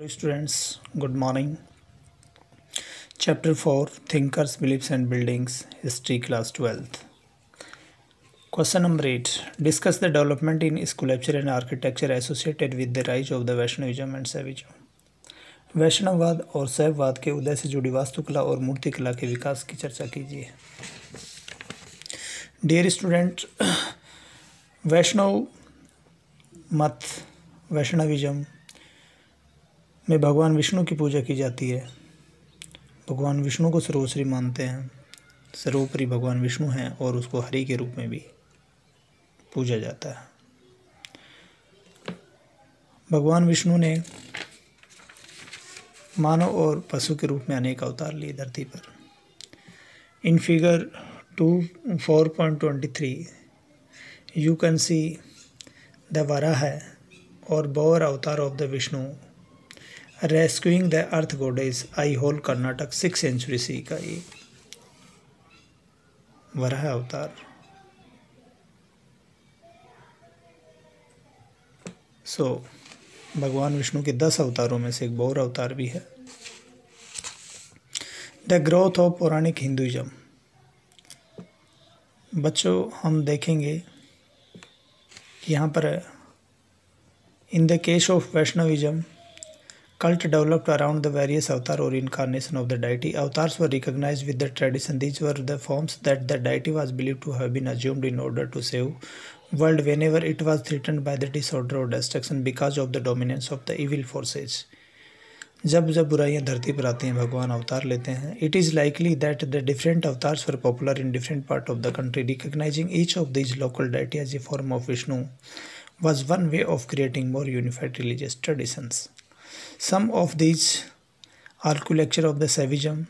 Students, good morning. Chapter 4 Thinkers, Beliefs and Buildings, History, Class 12th. Question number 8. Discuss the development in sculpture and architecture associated with the rise of the Vaishnavism and Saivism. वैष्णववाद और शैववाद के उदय से जुड़ी वास्तुकला और मूर्तिकला के विकास की चर्चा कीजिए. डियर स्टूडेंट, वैष्णव मत, वैष्णविज्म में भगवान विष्णु की पूजा की जाती है. भगवान विष्णु को सर्वश्री मानते हैं. सर्वोपरि भगवान विष्णु हैं और उसको हरि के रूप में भी पूजा जाता है. भगवान विष्णु ने मानव और पशु के रूप में अनेक अवतार लिए धरती पर. In figure 4.23 you can see the Varaha or boar avatar of the Vishnu rescuing the earth goddess Aihole Karnataka 6th century C का ये वराह अवतार. भगवान विष्णु के 10 अवतारों में से एक बौर अवतार भी है. द ग्रोथ ऑफ पौराणिक हिंदुइज्म. बच्चों, हम देखेंगे कि यहाँ पर in the case of Vaishnavism cult developed around the various avatar or incarnation of the deity. Avatars were recognized with the tradition. These were the forms that the deity was believed to have been assumed in order to save world whenever it was threatened by the disorder or destruction because of the dominance of the evil forces. जब बुराइयां धरती पर आती हैं, भगवान अवतार लेते हैं. It is likely that the different avatars were popular in different part of the country. Recognizing each of these local deity as a form of Vishnu was one way of creating more unified religious traditions. Some of these architecture of the Saivism.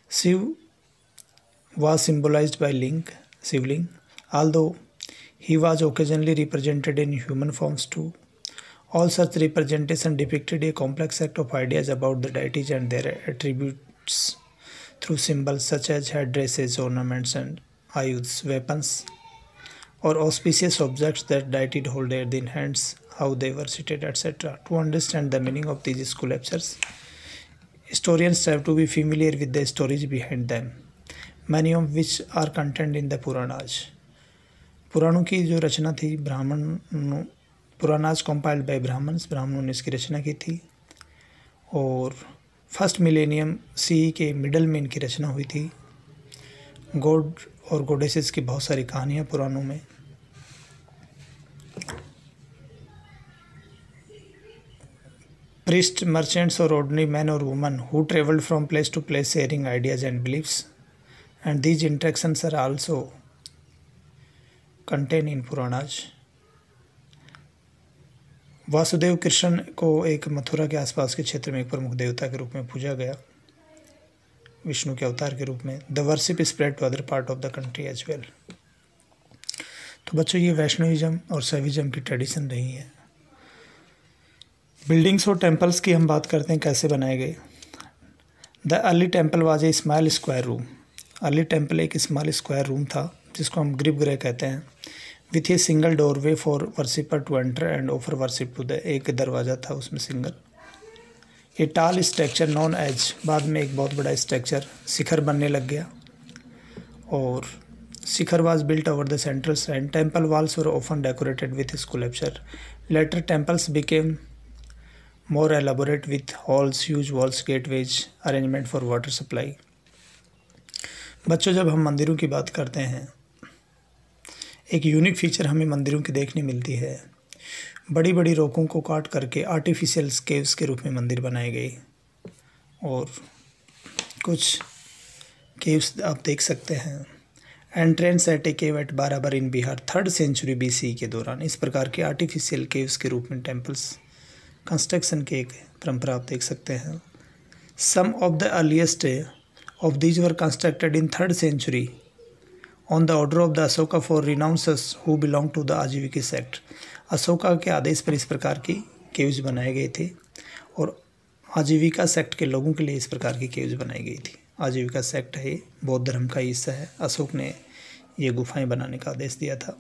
Shiv was symbolized by Shivling, although he was occasionally represented in human forms too. All such representation depicted a complex set of ideas about the deities and their attributes through symbols such as headdresses, ornaments, and ayuds, weapons, or auspicious objects that deities hold in hands, how they were seated, etc. To understand the meaning of these sculptures, historians have to be familiar with the stories behind them, many of which are contained in the Puranas. पुराणों की जो रचना थी, Puranas compiled bye ब्राह्मणों ने इसकी रचना की थी और फर्स्ट मिलेनियम सी के मिडल में इनकी रचना हुई थी. गॉड और गॉडेसेस की बहुत सारी कहानियाँ पुराणों में. Priests, merchants, or ordinary men or women who traveled from place to place sharing ideas and beliefs, and these interactions are also contained in Puranas. Vasudev Krishna को एक मथुरा के आसपास के क्षेत्र में एक प्रमुख देवता के रूप में पूजा गया, विष्णु के अवतार के रूप में. The worship spread to other part of the country as well. तो बच्चों, ये वैष्णविज्म और शैविज्म की ट्रेडिशन रही है. बिल्डिंग्स और टेम्पल्स की हम बात करते हैं, कैसे बनाए गए. The early temple was a small square room. Early temple एक स्मॉल स्क्वायर रूम था जिसको हम गर्भगृह कहते हैं. With a single doorway for worshipper to enter and offer worship to the. एक दरवाज़ा था उसमें सिंगल. ए टाल स्ट्रक्चर नॉन एज. बाद में एक बहुत बड़ा स्ट्रक्चर शिखर बनने लग गया और shikhar was built over the central shrine. Temple walls were often decorated with sculpture. Later temples became more elaborate with halls, huge walls, gateways, arrangement for water supply. बच्चों, जब हम मंदिरों की बात करते हैं, एक यूनिक फीचर हमें मंदिरों की देखने मिलती है. बड़ी बड़ी रोकों को काट करके आर्टिफिशियल केव्स के रूप में मंदिर बनाए गए और कुछ केव्स आप देख सकते हैं. एंट्रेंस एट ए केव एट बाराबर इन बिहार 3rd century BC के दौरान इस प्रकार के आर्टिफिशियल केव्स के रूप में टेम्पल्स कंस्ट्रक्शन की एक परंपरा आप देख सकते हैं. Some of the earliest of these were constructed in 3rd century on the order of the Ashoka for renouncers who belong to the Ajivika sect. Ashoka के आदेश पर इस प्रकार की केव्स बनाए गए थे और आजीविका सेक्ट के लोगों के लिए इस प्रकार की केव्स बनाई गई थी. आजीविका सेक्ट है, बौद्ध धर्म का हिस्सा है. अशोक ने ये गुफाएं बनाने का आदेश दिया था.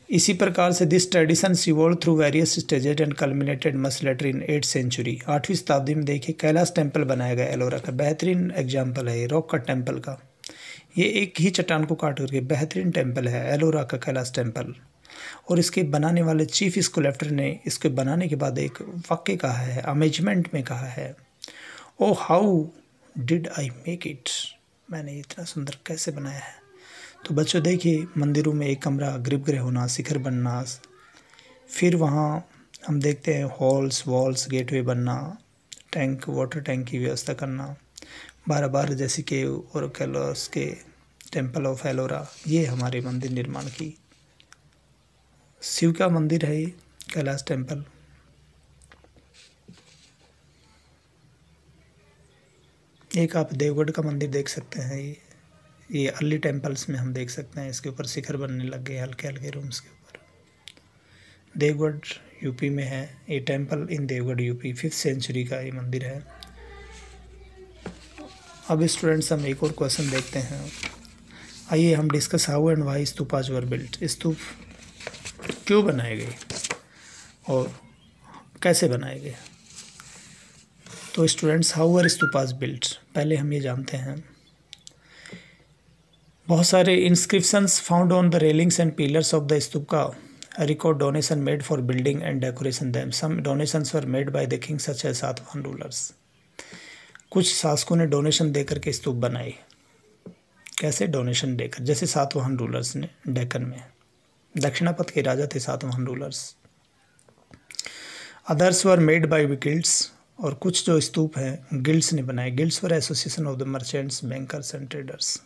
इसी प्रकार से this tradition evolve through various stages and culminated much later in 8th century. 8वीं शताब्दी में देखिए कैलाश टेम्पल बनाया गया एलोरा का, बेहतरीन एग्जाम्पल है ये रॉक कट टेम्पल का। ये एक ही चट्टान को काट करके बेहतरीन टेम्पल है एलोरा का कैलाश टेम्पल। और इसके बनाने वाले चीफ स्कल्प्टर ने इसके बनाने के बाद एक वाक्य कहा है, अमेजमेंट में कहा है, oh how did I make it, मैंने इतना सुंदर कैसे बनाया है। तो बच्चों देखिए मंदिरों में एक कमरा गर्भगृह होना, शिखर बनना, फिर वहाँ हम देखते हैं हॉल्स, वॉल्स, गेटवे बनना, टैंक, वाटर टैंक की व्यवस्था करना, 12 जैसे कि और कैलाश के टेम्पल ऑफ एलोरा, ये हमारे मंदिर निर्माण की। शिव का मंदिर है ये कैलाश टेम्पल। एक आप देवगढ़ का मंदिर देख सकते हैं, ये अर्ली टेम्पल्स में हम देख सकते हैं, इसके ऊपर शिखर बनने लग गए हल्के हल्के रूम्स के ऊपर। देवगढ़ यूपी में है ये टेम्पल, इन देवगढ़ यूपी 5th सेंचुरी का ये मंदिर है। अब स्टूडेंट्स हम एक और क्वेश्चन देखते हैं। आइए हम discuss how and why stupas were built, stupa क्यों बनाए गए और कैसे बनाए गए। तो students how were stupas built, पहले हम ये जानते हैं। बहुत सारे inscriptions found on the railings and pillars of the stupa record donation made for building and decoration them. Some donations were made by the king such as Satavahana rulers. कुछ शासकों ने डोनेशन देकर के स्तूप बनाए। कैसे डोनेशन देकर, जैसे सातवाहन रूलर्स ने डेक्कन में, दक्षिणापथ के राजा थे Satavahana rulers. Others were made bye guilds, और कुछ जो स्तूप हैं गिल्ड्स ने बनाए। Guilds were association of the merchants, bankers and traders.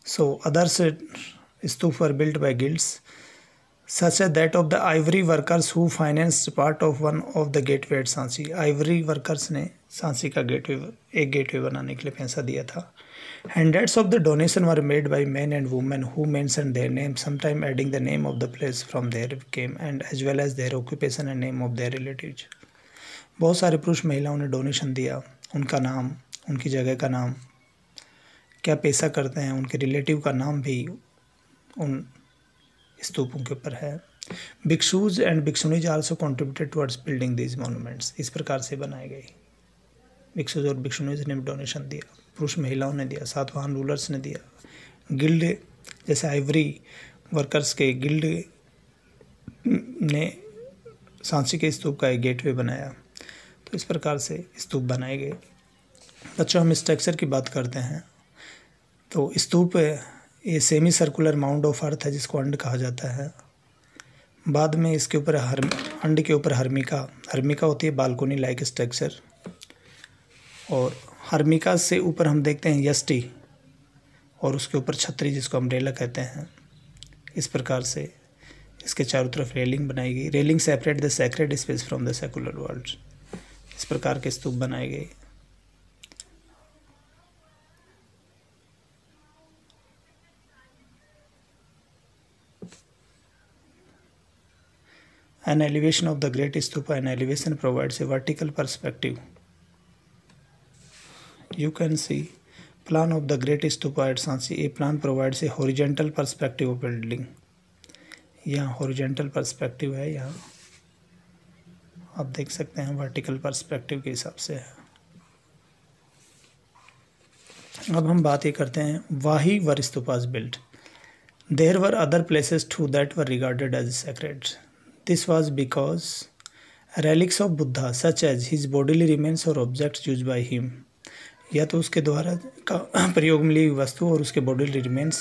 So others stupa were built by guilds, such as that of the ivory workers who financed part of one of the gateway at Sanchi. ivory workers ने सांची का एक gateway बनाने के लिए पैसा दिया था। Hundreds of the donation were made by men and women who mentioned their name, sometime adding the name of the place from there came and as well as their occupation and name of their relatives। बहुत सारे पुरुष महिलाओं ने donation दिया, उनका नाम, उनकी जगह का नाम, क्या पेशा करते हैं, उनके रिलेटिव का नाम भी उन स्तूपों के ऊपर है। Bhikshus and bhikshunis also contributed towards building these monuments. इस प्रकार से बनाए गए। भिक्षुज और भिक्षुणीज ने डोनेशन दिया, पुरुष महिलाओं ने दिया, सातवाहन रूलर्स ने दिया, गिल्ड जैसे आइवरी वर्कर्स के गिल्ड ने सांची के स्तूप का एक गेटवे बनाया। तो इस प्रकार से स्तूप बनाए गए। बच्चों हम स्ट्रक्चर की बात करते हैं तो स्तूप ये semi circular mound of earth है जिसको अंड कहा जाता है। बाद में इसके ऊपर अंड के ऊपर हर्मिका होती है, बालकोनी लाइक स्ट्रक्चर। और हर्मिका से ऊपर हम देखते हैं यष्टि और उसके ऊपर छतरी जिसको अम्ब्रेला कहते हैं। इस प्रकार से इसके चारों तरफ रेलिंग बनाई गई। Railing separate the sacred space from the secular world. इस प्रकार के स्तूप बनाए गए। An elevation of the great stupa, an elevation provides a vertical perspective. You can see plan of the great stupa at Sanchi. A plan provides a horizontal perspective of building. यहाँ horizontal perspective है, यहाँ आप देख सकते हैं vertical perspective के हिसाब से है। अब हम बात ये करते हैं why were stupas built. There were other places too that were regarded as sacred. This was because relics of Buddha such as his bodily remains or objects used by him, या तो उसके द्वारा का प्रयोग मिली हुई वस्तु और उसके bodily remains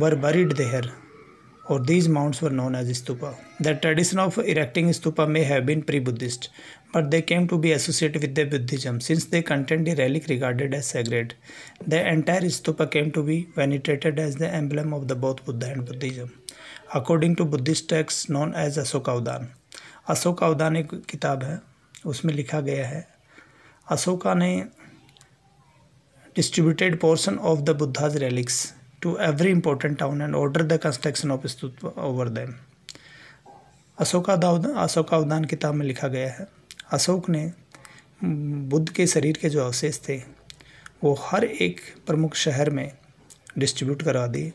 were buried there, or these mounds were known as stupa. The tradition of erecting stupa may have been pre-Buddhist, but they came to be associated with the Buddhism since they contained a relic regarded as sacred. The entire stupa came to be venerated as the emblem of the both Buddha and Buddhism. According to Buddhist texts known as अशोकावदान। अशोकावदान एक किताब है, उसमें लिखा गया है अशोका ने distributed portion of the Buddha's relics to every important town and ordered the construction of stupa over them. अशोकावदान किताब में लिखा गया है अशोक ने बुद्ध के शरीर के जो अवशेष थे वो हर एक प्रमुख शहर में डिस्ट्रीब्यूट करवा दिए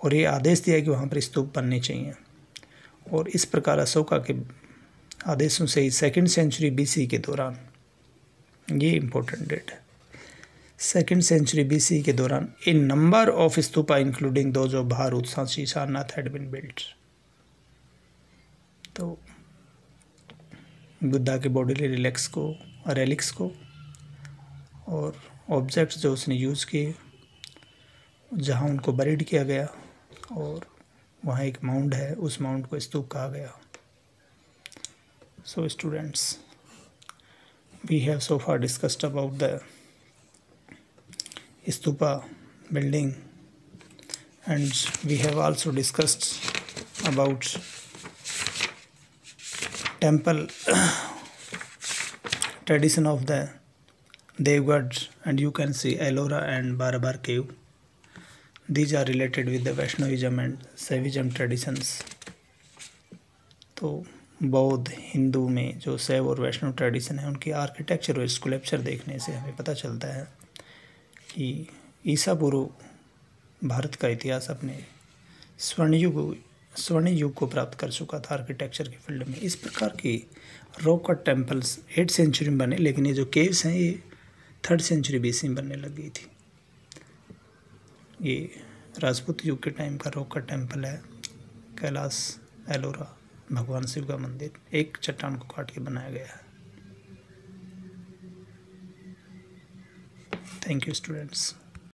और ये आदेश दिया कि वहाँ पर स्तूप बनने चाहिए। और इस प्रकार अशोका के आदेशों से ही 2nd सेंचुरी BC के दौरान, ये इम्पोर्टेंट डेट है, 2nd सेंचुरी BC के दौरान a number of stupa including those of Bharhut, Sanchi, Sarnath had been built. तो बुद्धा के बॉडीली रेलिक्स को और ऑब्जेक्ट्स जो उसने यूज़ किए, जहाँ उनको बरीड किया गया, और वहाँ एक माउंड है, उस माउंड को स्तूप कहा गया। So students, we have so far discussed about the stupa building, and we have also discussed about temple tradition of the Devgad, and you can see Ellora and Barabar cave. These are related with the Vaishnavism and Saivism traditions. तो बौद्ध हिंदू में जो शैव और वैष्णव tradition है, उनकी architecture और sculpture देखने से हमें पता चलता है कि ईसा पूर्व भारत का इतिहास अपने स्वर्ण युग को प्राप्त कर चुका था आर्किटेक्चर के फील्ड में। इस प्रकार की rock cut temples 8th century में बने, लेकिन ये जो केव्स हैं ये 3rd सेंचुरी BC में बनने लग गई थी। ये राजपूत युग के टाइम का रॉक कट टेम्पल है, कैलाश एलोरा, भगवान शिव का मंदिर, एक चट्टान को काट के बनाया गया है। Thank you, students.